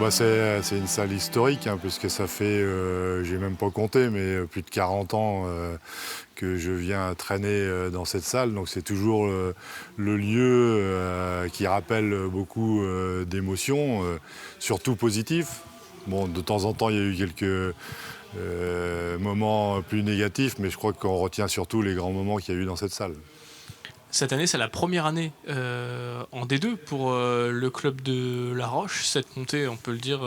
C'est une salle historique, hein, puisque ça fait, j'ai même pas compté, mais plus de 40 ans que je viens traîner dans cette salle. Donc c'est toujours le lieu qui rappelle beaucoup d'émotions, surtout positifs. Bon, de temps en temps, il y a eu quelques moments plus négatifs, mais je crois qu'on retient surtout les grands moments qu'il y a eu dans cette salle. Cette année, c'est la première année en D2 pour le club de La Roche. Cette montée, on peut le dire,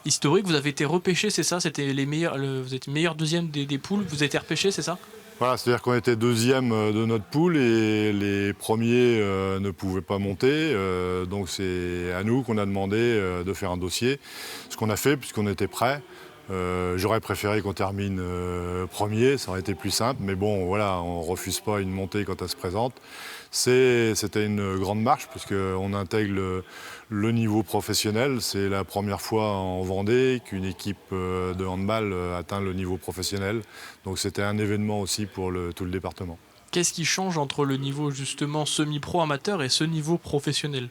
historique. Vous avez été repêché, c'est ça? C'était les meilleurs, vous êtes meilleur deuxième des poules. Vous avez été repêché, c'est ça? Voilà, c'est-à-dire qu'on était deuxième de notre poule et les premiers ne pouvaient pas monter. Donc c'est à nous qu'on a demandé de faire un dossier. Ce qu'on a fait puisqu'on était prêts. J'aurais préféré qu'on termine premier, ça aurait été plus simple. Mais bon, voilà, on ne refuse pas une montée quand elle se présente. C'était une grande marche puisqu'on intègre le niveau professionnel. C'est la première fois en Vendée qu'une équipe de handball atteint le niveau professionnel. Donc c'était un événement aussi pour tout le département. Qu'est-ce qui change entre le niveau justement semi-pro amateur et ce niveau professionnel?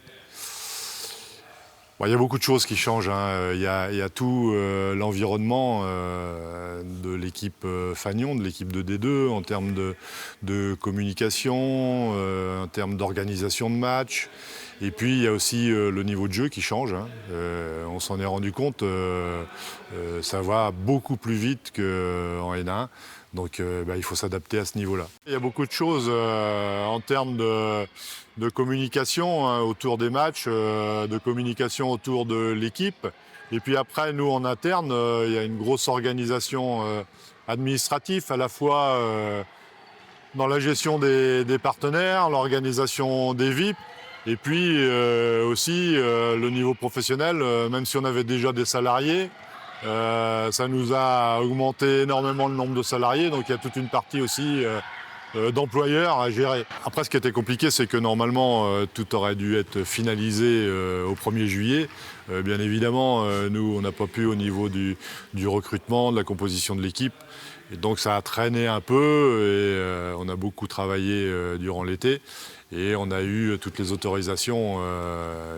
Il y a beaucoup de choses qui changent, hein. Il y a tout l'environnement de l'équipe Fagnon, de l'équipe de D2, en termes de communication, en termes d'organisation de match. Et puis il y a aussi le niveau de jeu qui change, hein. On s'en est rendu compte, ça va beaucoup plus vite qu'en N1. Donc il faut s'adapter à ce niveau-là. Il y a beaucoup de choses en termes de communication autour des matchs, de communication autour de l'équipe. Et puis après, nous en interne, il y a une grosse organisation administrative, à la fois dans la gestion des partenaires, l'organisation des VIP, et puis aussi le niveau professionnel, même si on avait déjà des salariés. Ça nous a augmenté énormément le nombre de salariés, donc il y a toute une partie aussi d'employeurs à gérer. Après, ce qui était compliqué, c'est que normalement, tout aurait dû être finalisé au 1er juillet. Bien évidemment, nous, on n'a pas pu au niveau du recrutement, de la composition de l'équipe. Et donc ça a traîné un peu et on a beaucoup travaillé durant l'été. Et on a eu toutes les autorisations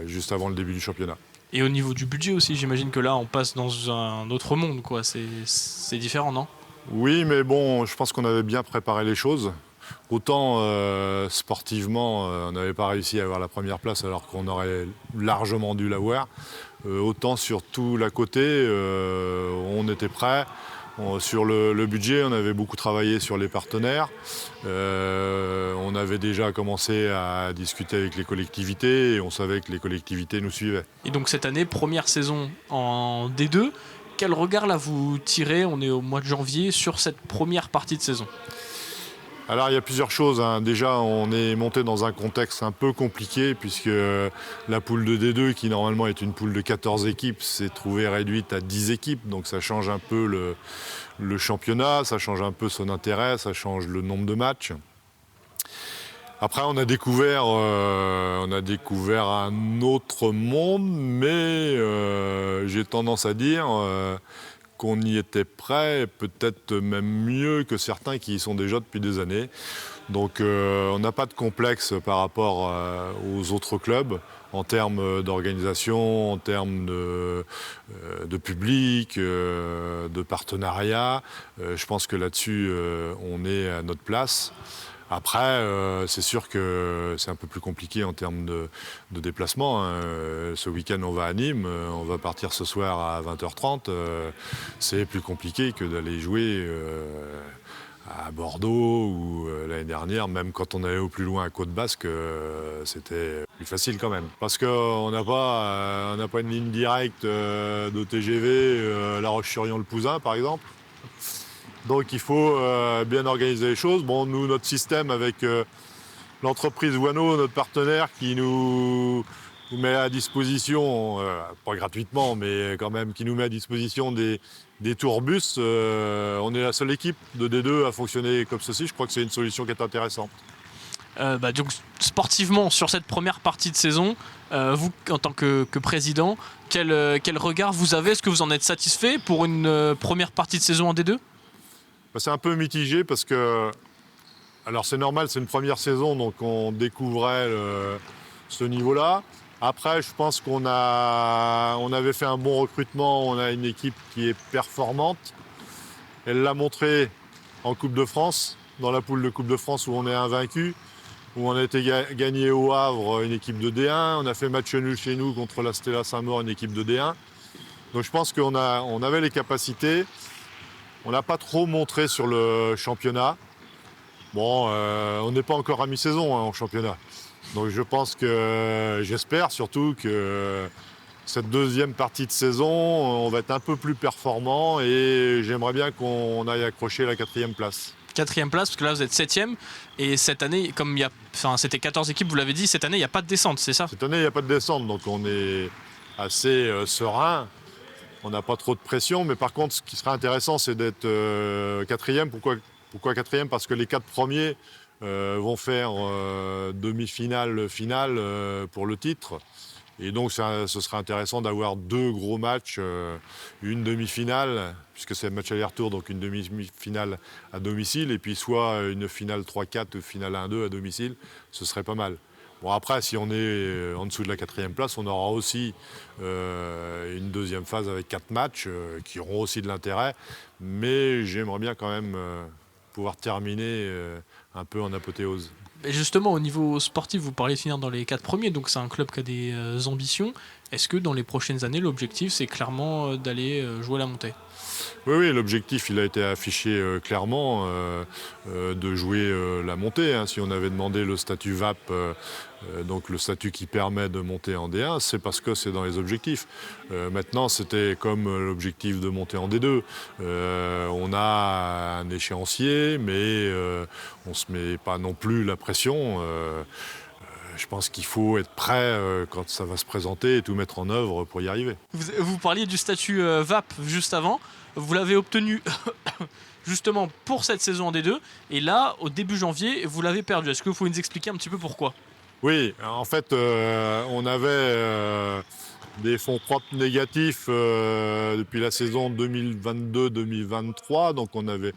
juste avant le début du championnat. Et au niveau du budget aussi, j'imagine que là, on passe dans un autre monde, quoi. C'est différent, non? Oui, mais bon, je pense qu'on avait bien préparé les choses. Autant sportivement, on n'avait pas réussi à avoir la première place alors qu'on aurait largement dû l'avoir. Autant sur tout l'à côté, on était prêts. Sur le budget, on avait beaucoup travaillé sur les partenaires. On avait déjà commencé à discuter avec les collectivités et on savait que les collectivités nous suivaient. Et donc cette année, première saison en D2, quel regard là vous tirez, on est au mois de janvier, sur cette première partie de saison? Alors il y a plusieurs choses, hein. Déjà, on est monté dans un contexte un peu compliqué puisque la poule de D2, qui normalement est une poule de 14 équipes, s'est trouvée réduite à 10 équipes. Donc ça change un peu le championnat, ça change un peu son intérêt, ça change le nombre de matchs. Après, on a découvert un autre monde, mais j'ai tendance à dire qu'on y était prêt, peut-être même mieux que certains qui y sont déjà depuis des années. Donc on n'a pas de complexe par rapport aux autres clubs en termes d'organisation, en termes de public, de partenariat. Je pense que là-dessus, on est à notre place. Après, c'est sûr que c'est un peu plus compliqué en termes de déplacement, hein. Ce week-end, on va à Nîmes, on va partir ce soir à 20h30. C'est plus compliqué que d'aller jouer à Bordeaux ou l'année dernière, même quand on allait au plus loin à Côte-Basque, c'était plus facile quand même. Parce qu'on n'a pas une ligne directe de TGV La Roche-sur-Yon-le Pouzin, par exemple. Donc il faut bien organiser les choses. Bon, nous, notre système avec l'entreprise Wano, notre partenaire, qui nous met à disposition, pas gratuitement, mais quand même, qui nous met à disposition des tourbus. On est la seule équipe de D2 à fonctionner comme ceci. Je crois que c'est une solution qui est intéressante. Donc sportivement, sur cette première partie de saison, vous, en tant que président, quel regard vous avez? Est-ce que vous en êtes satisfait pour une première partie de saison en D2? C'est un peu mitigé parce que, alors c'est normal, c'est une première saison, donc on découvrait ce niveau-là. Après, je pense on avait fait un bon recrutement. On a une équipe qui est performante. Elle l'a montré en Coupe de France, dans la poule de Coupe de France où on est invaincu, où on a été gagné au Havre, une équipe de D1. On a fait match nul chez nous contre la Stella Saint-Maur, une équipe de D1. Donc je pense qu'on avait les capacités. On n'a pas trop montré sur le championnat. Bon, on n'est pas encore à mi-saison en championnat. Donc je pense j'espère surtout que cette deuxième partie de saison, on va être un peu plus performant et j'aimerais bien qu'on aille accrocher la 4e place. 4e place, parce que là vous êtes 7e. Et cette année, comme c'était 14 équipes, vous l'avez dit, cette année il n'y a pas de descente, c'est ça? Cette année, il n'y a pas de descente, donc on est assez serein. On n'a pas trop de pression, mais par contre, ce qui serait intéressant, c'est d'être 4e. Pourquoi 4e? Parce que les 4 premiers vont faire demi-finale, finale pour le titre. Et donc, ce serait intéressant d'avoir 2 gros matchs, une demi-finale, puisque c'est un match aller-retour, donc une demi-finale à domicile, et puis soit une finale 3-4, finale 1-2 à domicile, ce serait pas mal. Bon, après, si on est en dessous de la 4e place, on aura aussi une deuxième phase avec 4 matchs qui auront aussi de l'intérêt. Mais j'aimerais bien quand même pouvoir terminer un peu en apothéose. Et justement, au niveau sportif, vous parliez de finir dans les 4 premiers, donc c'est un club qui a des ambitions. Est-ce que dans les prochaines années, l'objectif, c'est clairement d'aller jouer la montée? Oui, l'objectif, il a été affiché clairement de jouer la montée. Si on avait demandé le statut VAP, donc le statut qui permet de monter en D1, c'est parce que c'est dans les objectifs. Maintenant, c'était comme l'objectif de monter en D2. On a un échéancier, mais on ne se met pas non plus la pression. Je pense qu'il faut être prêt quand ça va se présenter et tout mettre en œuvre pour y arriver. Vous parliez du statut VAP juste avant. Vous l'avez obtenu justement pour cette saison en D2. Et là, au début janvier, vous l'avez perdu. Est-ce que vous pouvez nous expliquer un petit peu pourquoi? Oui, en fait, on avait des fonds propres négatifs depuis la saison 2022-2023. Donc on avait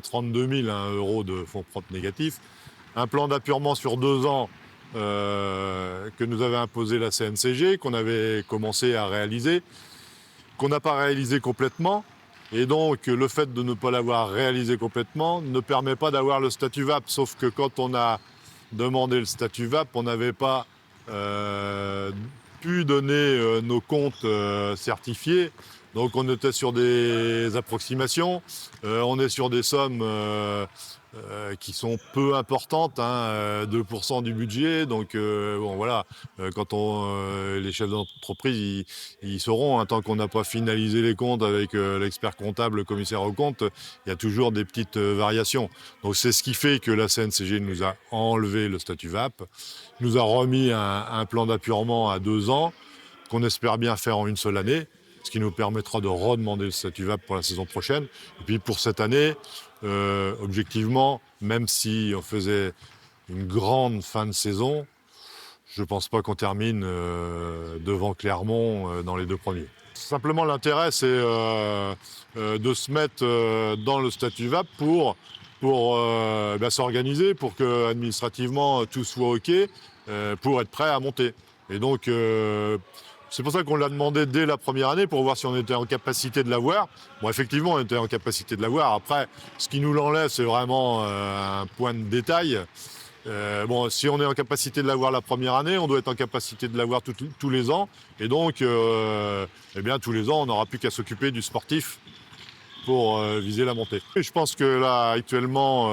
32 000 euros de fonds propres négatifs. Un plan d'appurement sur 2 ans que nous avait imposé la CNCG, qu'on avait commencé à réaliser, qu'on n'a pas réalisé complètement. Et donc, le fait de ne pas l'avoir réalisé complètement ne permet pas d'avoir le statut VAP. Sauf que quand on a demandé le statut VAP, on n'avait pas pu donner nos comptes certifiés. Donc, on était sur des approximations. On est sur des sommes qui sont peu importantes, 2% du budget. Donc, bon, voilà, quand les chefs d'entreprise, ils sauront, tant qu'on n'a pas finalisé les comptes avec l'expert comptable, le commissaire aux comptes, il y a toujours des petites variations. Donc, c'est ce qui fait que la CNCG nous a enlevé le statut VAP, nous a remis un plan d'appurement à 2 ans, qu'on espère bien faire en une seule année, ce qui nous permettra de redemander le statut VAP pour la saison prochaine. Et puis pour cette année, objectivement, même si on faisait une grande fin de saison, je ne pense pas qu'on termine devant Clermont dans les 2 premiers. Simplement, l'intérêt, c'est de se mettre dans le statut VAP pour s'organiser, pour que administrativement tout soit OK, pour être prêt à monter. Et donc, c'est pour ça qu'on l'a demandé dès la première année, pour voir si on était en capacité de l'avoir. Bon, effectivement, on était en capacité de l'avoir. Après, ce qui nous l'enlève, c'est vraiment un point de détail. Si on est en capacité de l'avoir la première année, on doit être en capacité de l'avoir tous les ans. Et donc, tous les ans, on n'aura plus qu'à s'occuper du sportif pour viser la montée. Et je pense que là, actuellement,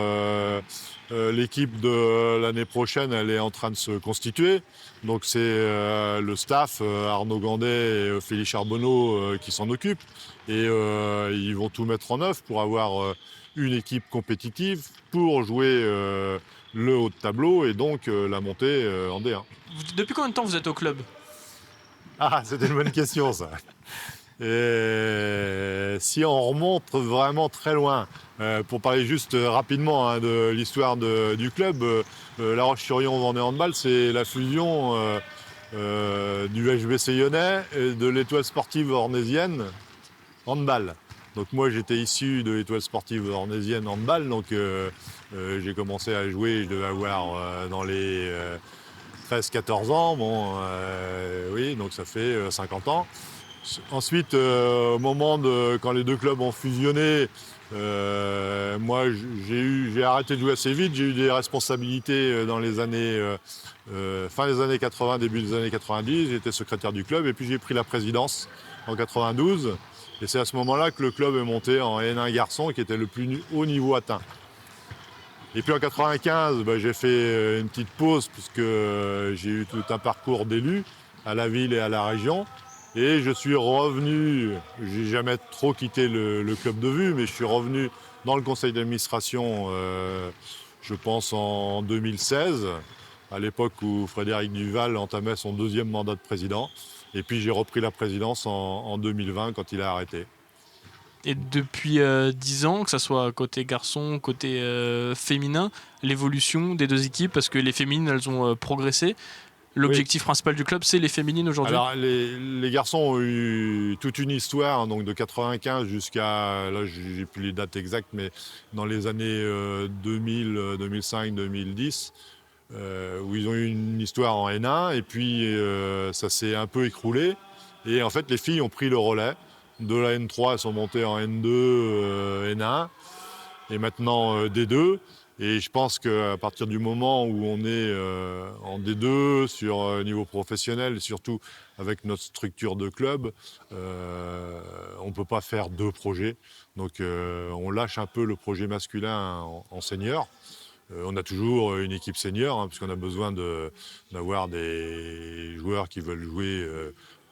l'équipe de l'année prochaine, elle est en train de se constituer. Donc c'est le staff, Arnaud Gandet et Félix Charbonneau qui s'en occupent. Et ils vont tout mettre en œuvre pour avoir une équipe compétitive pour jouer le haut de tableau et donc la montée en D1. Depuis combien de temps vous êtes au club? Ah, c'était une bonne question, ça. Et si on remonte vraiment très loin, pour parler juste rapidement de l'histoire du club, La Roche-sur-Yon Vendée Handball, c'est la fusion du HBC Lyonnais et de l'Étoile Sportive Ornésienne Handball. Donc moi j'étais issu de l'Étoile Sportive Ornésienne Handball, donc j'ai commencé à jouer, je devais avoir dans les 13-14 ans. Bon, oui, donc ça fait 50 ans. Ensuite, au moment quand les deux clubs ont fusionné, moi j'ai arrêté de jouer assez vite. J'ai eu des responsabilités dans les années fin des années 80, début des années 90. J'étais secrétaire du club et puis j'ai pris la présidence en 92. Et c'est à ce moment-là que le club est monté en N1 garçon, qui était le plus haut niveau atteint. Et puis en 95, j'ai fait une petite pause puisque j'ai eu tout un parcours d'élu à la ville et à la région. Et je suis revenu, j'ai jamais trop quitté le club de vue, mais je suis revenu dans le conseil d'administration, je pense en 2016, à l'époque où Frédéric Duval entamait son deuxième mandat de président. Et puis j'ai repris la présidence en 2020 quand il a arrêté. Et depuis 10 ans, que ce soit côté garçon, côté féminin, l'évolution des deux équipes, parce que les féminines, elles ont progressé. L'objectif principal du club, c'est les féminines aujourd'hui. Alors, les garçons ont eu toute une histoire, hein, donc de 95 jusqu'à, là j'ai plus les dates exactes, mais dans les années 2000, 2005, 2010, où ils ont eu une histoire en N1, et puis ça s'est un peu écroulé. Et en fait, les filles ont pris le relais. De la N3, elles sont montées en N2, N1, et maintenant D2. Et je pense qu'à partir du moment où on est en D2, sur niveau professionnel, surtout avec notre structure de club, on ne peut pas faire deux projets. Donc on lâche un peu le projet masculin en senior. On a toujours une équipe senior, hein, puisqu'on a besoin d'avoir des joueurs qui veulent jouer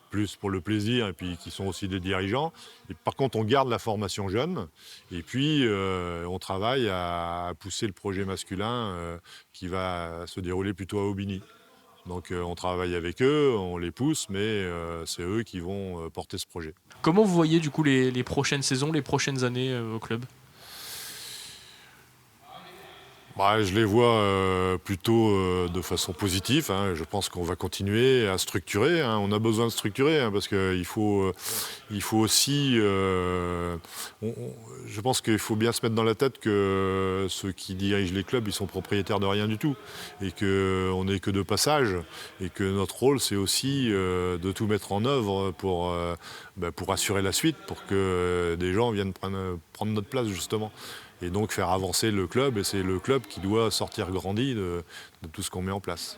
plus pour le plaisir et puis qui sont aussi des dirigeants. Et par contre, on garde la formation jeune et puis on travaille à pousser le projet masculin qui va se dérouler plutôt à Aubigny. Donc on travaille avec eux, on les pousse, mais c'est eux qui vont porter ce projet. Comment vous voyez du coup les prochaines saisons, les prochaines années au club ? Je les vois plutôt de façon positive, hein. Je pense qu'on va continuer à structurer, hein. On a besoin de structurer, hein, parce qu'il faut aussi... je pense qu'il faut bien se mettre dans la tête que ceux qui dirigent les clubs, ils sont propriétaires de rien du tout. Et qu'on n'est que de passage. Et que notre rôle, c'est aussi de tout mettre en œuvre pour assurer la suite, pour que des gens viennent prendre notre place, justement. Et donc faire avancer le club, et c'est le club qui doit sortir grandi de tout ce qu'on met en place.